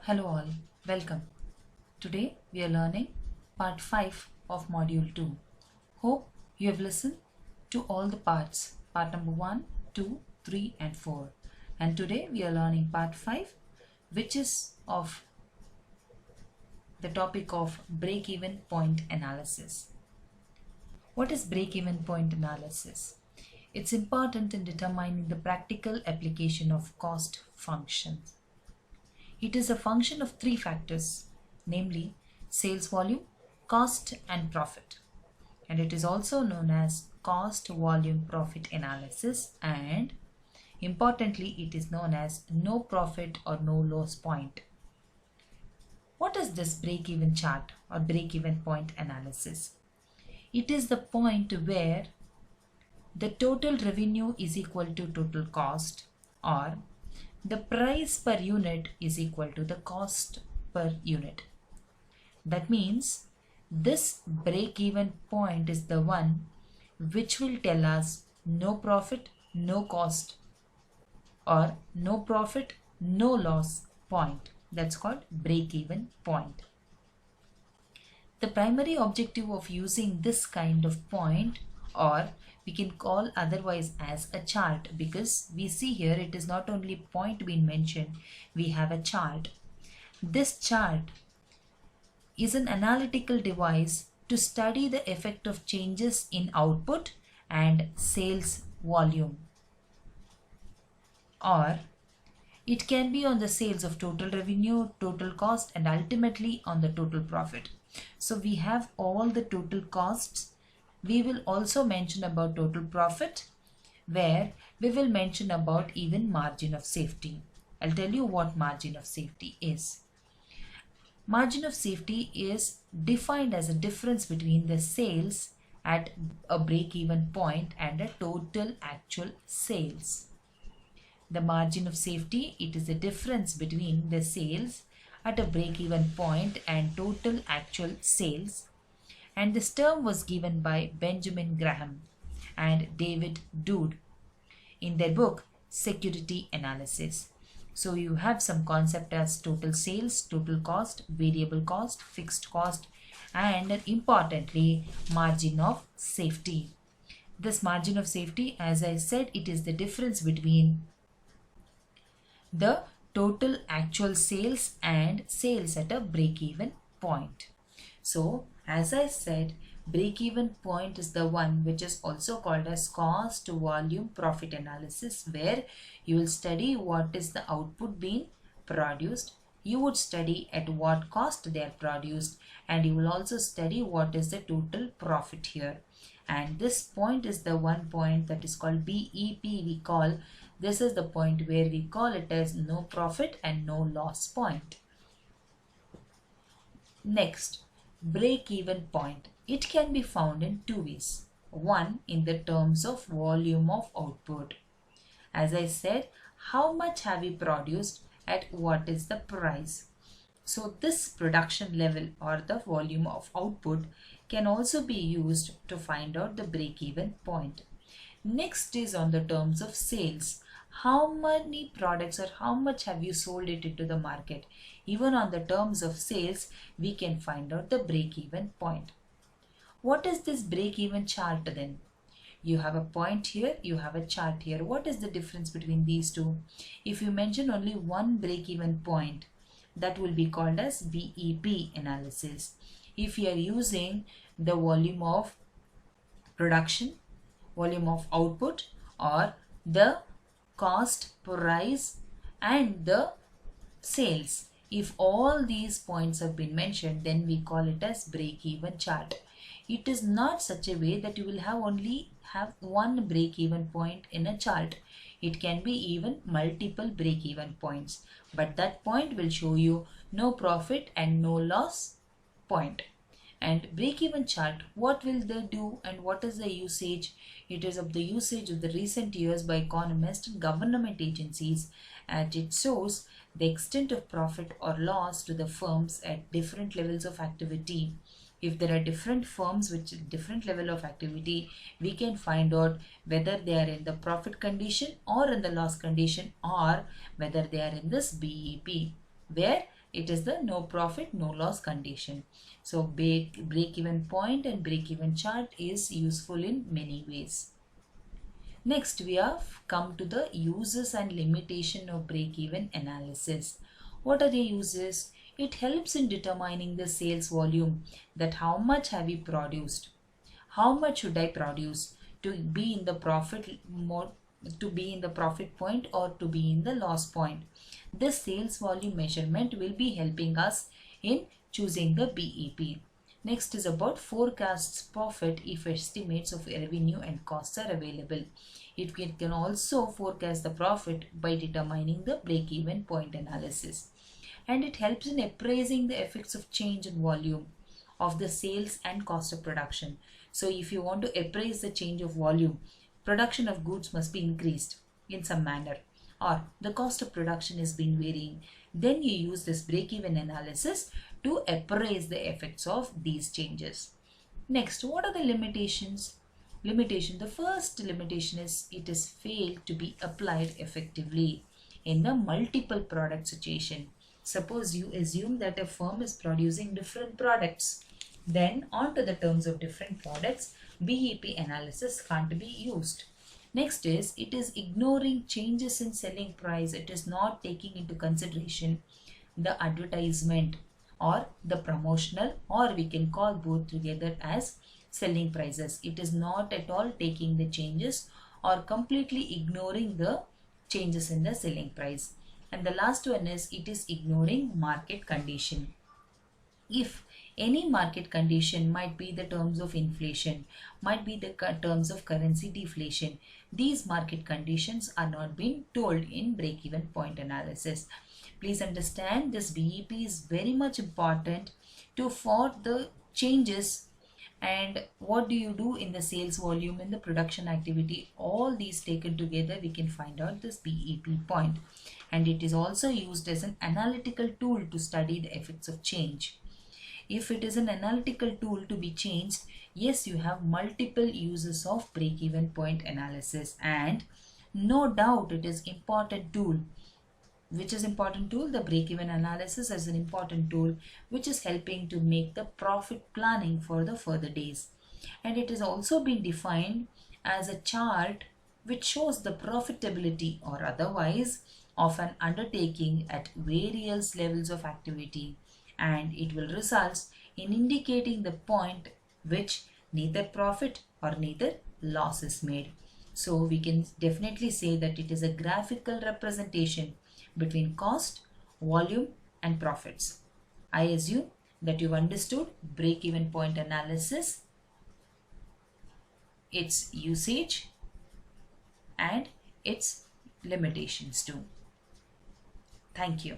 Hello all, welcome. Today we are learning part 5 of module 2. Hope you have listened to all the parts, part number 1, 2, 3 and 4. And today we are learning part 5, which is of the topic of break-even point analysis. What is break-even point analysis? It's important in determining the practical application of cost functions. It is a function of three factors, namely sales volume, cost and profit. And it is also known as cost volume profit analysis, and importantly it is known as no profit or no loss point. What is this break-even chart or break-even point analysis? It is the point where the total revenue is equal to total cost, or the price per unit is equal to the cost per unit. That means this break-even point is the one which will tell us no profit, no cost, or no profit, no loss point. That's called break-even point. The primary objective of using this kind of point, or we can call otherwise as a chart, because we see here it is not only point being mentioned, we have a chart. This chart is an analytical device to study the effect of changes in output and sales volume, or it can be on the sales of total revenue, total cost, and ultimately on the total profit. So we have all the total costs. We will also mention about total profit, where we will mention about even margin of safety. I'll tell you what margin of safety is. Margin of safety is defined as a difference between the sales at a break-even point and a total actual sales. The margin of safety, it is the difference between the sales at a break-even point and total actual sales. And this term was given by Benjamin Graham and David Dood in their book Security Analysis. So you have some concept as total sales, total cost, variable cost, fixed cost, and importantly margin of safety. This margin of safety, as I said, it is the difference between the total actual sales and sales at a break-even point. So as I said, break-even point is the one which is also called as cost volume profit analysis, where you will study what is the output being produced, you would study at what cost they are produced, and you will also study what is the total profit here. And this point is the one point that is called BEP. We call this is the point where we call it as no profit and no loss point. Next, break-even point. It can be found in two ways. One, in the terms of volume of output. As I said, how much have we produced at what is the price? So this production level or the volume of output can also be used to find out the break-even point. Next is on the terms of sales. How many products or how much have you sold it into the market? Even on the terms of sales, we can find out the break-even point. What is this break-even chart then? You have a point here, you have a chart here. What is the difference between these two? If you mention only one break-even point, that will be called as BEP analysis. If you are using the volume of production, volume of output, or the cost, price, and the sales, if all these points have been mentioned, then we call it as break-even chart. It is not such a way that you will only have one break-even point in a chart. It can be even multiple break-even points, but that point will show you no profit and no loss point. And break-even chart, what will they do and what is the usage? It is of the usage of the recent years by economists and government agencies, and it shows the extent of profit or loss to the firms at different levels of activity. If there are different firms with different level of activity, we can find out whether they are in the profit condition or in the loss condition, or whether they are in this BEP, where It is the no profit, no loss condition. So break-even point and break-even chart is useful in many ways. Next, we have come to the uses and limitation of break-even analysis. What are the uses? It helps in determining the sales volume, that how much have we produced, how much should I produce to be in the profit mode, to be in the profit point or to be in the loss point. This sales volume measurement will be helping us in choosing the BEP. Next is about forecasts profit if estimates of revenue and costs are available. It can also forecast the profit by determining the break-even point analysis. And it helps in appraising the effects of change in volume of the sales and cost of production. So if you want to appraise the change of volume, production of goods must be increased in some manner, or the cost of production has been varying. Then you use this break-even analysis to appraise the effects of these changes. Next, what are the limitations? The first limitation is it is failed to be applied effectively in the multiple product situation. Suppose you assume that a firm is producing different products. Then onto the terms of different products, BEP analysis can't be used. Next is it is ignoring changes in selling price. It is not taking into consideration the advertisement or the promotional, or we can call both together as selling prices. It is not at all taking the changes or completely ignoring the changes in the selling price. And the last one is it is ignoring market condition. If any market condition, might be the terms of inflation, might be the terms of currency deflation, these market conditions are not being told in break-even point analysis. Please understand this BEP is very much important to for the changes. And what do you do in the sales volume, in the production activity, all these taken together we can find out this BEP point. And it is also used as an analytical tool to study the effects of change. If it is an analytical tool to be changed, yes, you have multiple uses of break-even point analysis, and no doubt it is important tool. Which is important tool? The break-even analysis is an important tool which is helping to make the profit planning for the further days. And it has also been defined as a chart which shows the profitability or otherwise of an undertaking at various levels of activity, and it will result in indicating the point which neither profit or neither loss is made. So we can definitely say that it is a graphical representation between cost, volume and profits. I assume that you've understood break-even point analysis, its usage and its limitations too. Thank you.